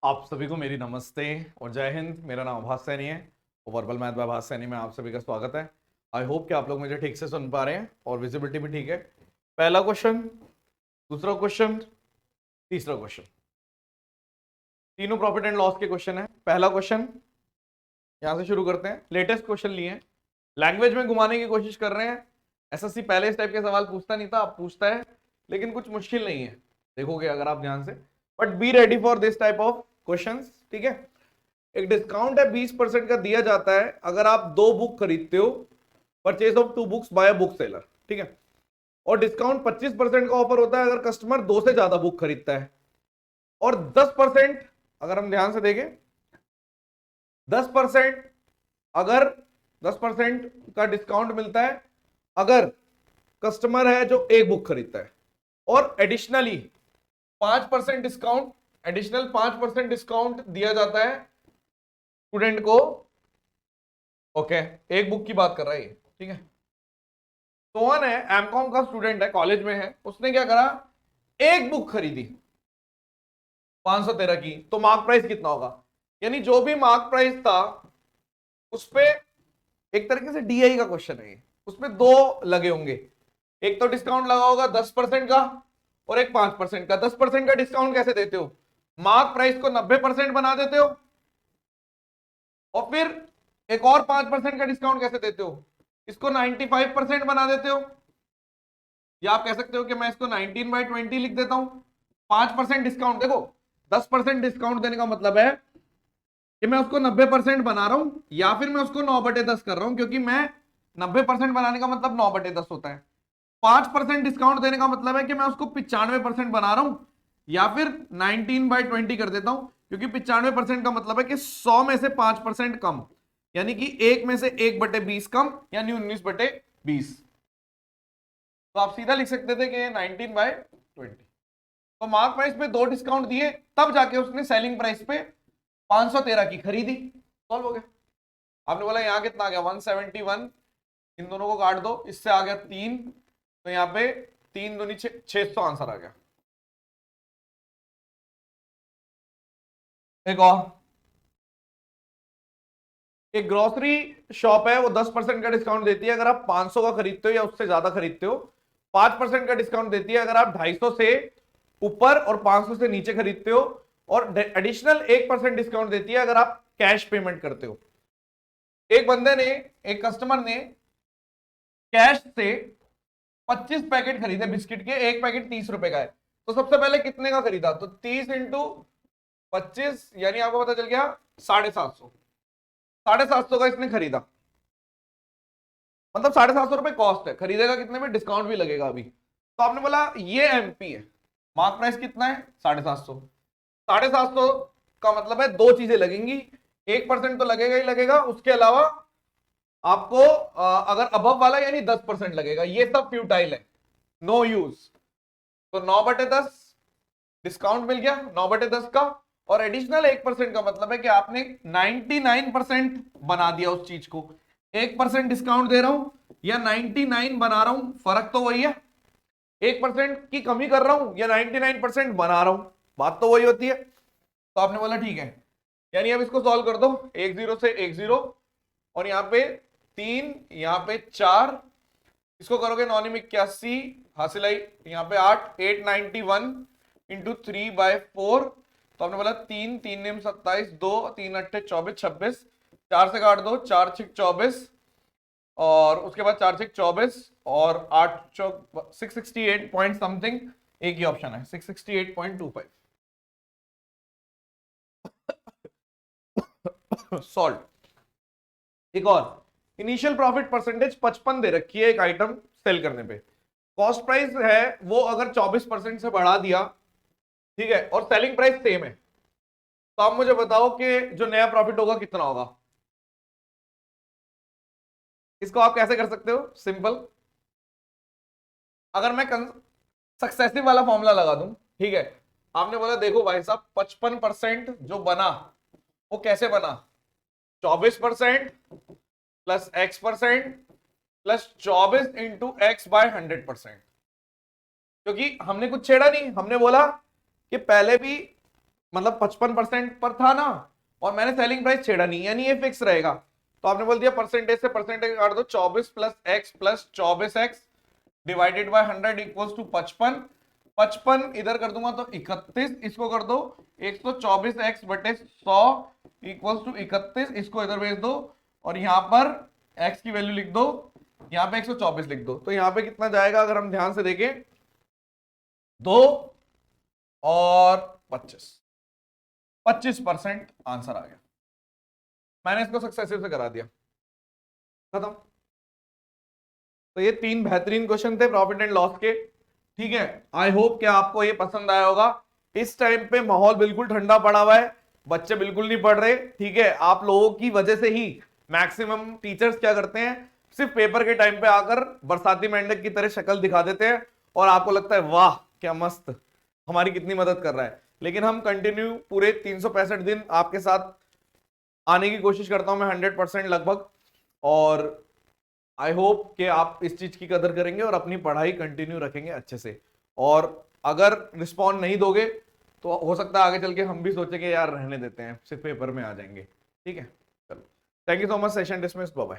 आप सभी को मेरी नमस्ते और जय हिंद। मेरा नाम आभास सैनी है और वर्बल मैथ बाय आभास सैनी में आप सभी का स्वागत है। आई होप कि आप लोग मुझे ठीक से सुन पा रहे हैं और विजिबिलिटी भी ठीक है। पहला क्वेश्चन, दूसरा क्वेश्चन, तीसरा क्वेश्चन, तीनों प्रॉफिट एंड लॉस के क्वेश्चन है। पहला क्वेश्चन यहां से शुरू करते हैं। लेटेस्ट क्वेश्चन लिए हैं, लैंग्वेज में घुमाने की कोशिश कर रहे हैं। एसएससी पहले इस टाइप के सवाल पूछता नहीं था, अब पूछता है, लेकिन कुछ मुश्किल नहीं है, देखोगे अगर आप ध्यान से। But be ready for this type of questions, ठीक है। एक डिस्काउंट है 20% का दिया जाता है अगर आप 2 बुक खरीदते हो, purchase of 2 books by book seller, ठीक है। और डिस्काउंट 25% का ऑफर होता है अगर कस्टमर 2 से ज्यादा बुक खरीदता है। और 10%, अगर हम ध्यान से देखें, 10% अगर 10% का डिस्काउंट मिलता है अगर कस्टमर है जो 1 बुक खरीदता है। और एडिशनली 5% डिस्काउंट, एडिशनल 5% डिस्काउंट दिया जाता है स्टूडेंट को। ओके, 1 बुक की बात कर रहा है ये, ठीक है। सोहन है, एमकॉम का स्टूडेंट है, कॉलेज में है, उसने क्या करा, 1 बुक खरीदी 513 की, तो मार्क प्राइस कितना होगा? यानी जो भी मार्क प्राइस था उस पे, एक तरीके से डीआई का क्वेश्चन है ये, उसमें 2 लगे होंगे। एक तो डिस्काउंट लगा होगा 10% का और एक 5% का। 10% का डिस्काउंट कैसे देते हो? मार्क प्राइस को 90% बना देते हो। और फिर एक और 5% का डिस्काउंट कैसे देते हो? इसको 95% बना देते हो। या आप कह सकते हो कि मैं इसको 19/20 लिख देता हूं। 5% डिस्काउंट, देखो 10% डिस्काउंट देने का मतलब है कि मैं उसको 90% बना रहा हूं, या फिर मैं उसको 9/10 कर रहा हूं, क्योंकि मैं 90% बनाने का मतलब 9/10 होता है। 5% डिस्काउंट देने का मतलब है कि मैं उसको 95% बना रहा हूं, या फिर 19/20 कर देता हूं, क्योंकि 95% का मतलब है कि 100 में से 5% कम, यानी कि 1 में से 1/20 कम, यानी 19/20। तो आप सीधा लिख सकते थे कि 19/20। तो मार्क प्राइस पे 2 डिस्काउंट दिए, तब जाके उसने सेलिंग प्राइस पे 513 की खरीदी। सॉल्व हो गया। आपने बोला यहां कितना आ गया, 171, इन दोनों को काट दो, इससे आ गया 3, तो यहां पे 3 दूनी 600 आंसर आ गया। एक और, एक ग्रोसरी शॉप है, वो 10% का डिस्काउंट देती है अगर आप 500 का खरीदते हो या उससे ज्यादा खरीदते हो। 5% का डिस्काउंट देती है अगर आप 250 से ऊपर और 500 से नीचे खरीदते हो। और एडिशनल 1% डिस्काउंट देती है अगर आप कैश पेमेंट करते हो। एक बंदे ने, एक कस्टमर ने कैश से 25 पैकेट खरीदे बिस्किट के, एक पैकेट 30 रुपए का है, तो सबसे पहले कितने का खरीदा? तो 30 × 25, यानी आपको पता चल गया 750। 750 का इसने खरीदा, मतलब 750 रुपए कॉस्ट है, खरीदेगा कितने में? डिस्काउंट भी लगेगा अभी। तो आपने बोला ये एमपी है, मार्क प्राइस कितना है? 750। 750 का मतलब है 2 चीजें लगेंगी, 1% तो लगेगा ही लगेगा, उसके अलावा आपको अगर अबव वाला यानी 10% लगेगा। ये सब फ्यूटाइल है, नो यूज। तो 9/10 डिस्काउंट मिल गया, 9/10 का। और एडिशनल 1% का मतलब है कि आपने 99% बना दिया उस चीज को। 1% डिस्काउंट दे रहा हूं या 99 बना रहा हूं, फर्क तो वही है। 1% की कमी कर रहा हूं या 99% बना रहा हूं, बात तो वही होती है। तो आपने बोला ठीक है, यानी अब इसको सॉल्व कर दो। 10 से 10, और यहां पे 3, यहां पे 4, इसको करोगे 9×81 हासिल आई, यहां पे 8, 891 इंटू 3/4। तो आपने बोला 3×3 = 27, 2×3 = 24, 26, 4 से काट दो, 4×6 = 24, और उसके बाद 4×6 = 24, और 8×4 668 पॉइंट समथिंग। एक ही ऑप्शन है, 668.25। सॉल्व। एक और, इनिशियल प्रॉफिट परसेंटेज 55 दे रखी है एक आइटम सेल करने पे। कॉस्ट प्राइस है वो अगर 24% से बढ़ा दिया, ठीक है, और सेलिंग प्राइस सेम है, तो आप मुझे बताओ कि जो नया प्रॉफिट होगा कितना होगा। इसको आप कैसे कर सकते हो? सिंपल, अगर मैं सक्सेसिव वाला फॉर्मूला लगा दूं, ठीक है। आपने बोला देखो भाई साहब, 55% जो बना वो कैसे बना? 24% प्लस x% प्लस 24 × x/100%। क्योंकि हमने कुछ छेड़ा नहीं, हमने बोला कि पहले भी मतलब 55% पर था ना, और मैंने सेलिंग प्राइस छेड़ा नहीं, यानी ये फिक्स रहेगा। तो आपने बोल दिया परसेंटेज से परसेंटेज काट दो, 24 plus X plus 24x divided by 100 equals to 55। 55 इधर कर दूंगा तो 31, इसको कर दो 124x बटे 100 इक्वल्स टू 31, इसको इधर भेज दो और यहां पर x की वैल्यू लिख दो, यहां पे 124 लिख दो। तो यहां पे कितना जाएगा अगर हम ध्यान से देखें, 2 और 25% आंसर आ गया। मैंने इसको सक्सेसिव से करा दिया, खत्म। तो ये 3 बेहतरीन क्वेश्चन थे प्रॉफिट एंड लॉस के, ठीक है। आई होप कि आपको ये पसंद आया होगा। इस टाइम पे माहौल बिल्कुल ठंडा पड़ा हुआ है, बच्चे बिल्कुल नहीं पढ़ रहे, ठीक है। आप लोगों की वजह से ही मैक्सिमम टीचर्स क्या करते हैं, सिर्फ पेपर के टाइम पे आकर बरसाती मेंढक की तरह शक्ल दिखा देते हैं और आपको लगता है वाह क्या मस्त, हमारी कितनी मदद कर रहा है। लेकिन हम कंटिन्यू पूरे 365 दिन आपके साथ आने की कोशिश करता हूं मैं 100% लगभग, और आई होप कि आप इस चीज की कदर करेंगे और अपनी पढ़ाई कंटिन्यू रखेंगे अच्छे से। और अगर रिस्पॉन्ड नहीं दोगे तो हो सकता है आगे चल के हम भी सोचेंगे यार रहने देते हैं, सिर्फ पेपर में आ जाएंगे, ठीक है। चलो, thank you so much, session dismiss, bye bye.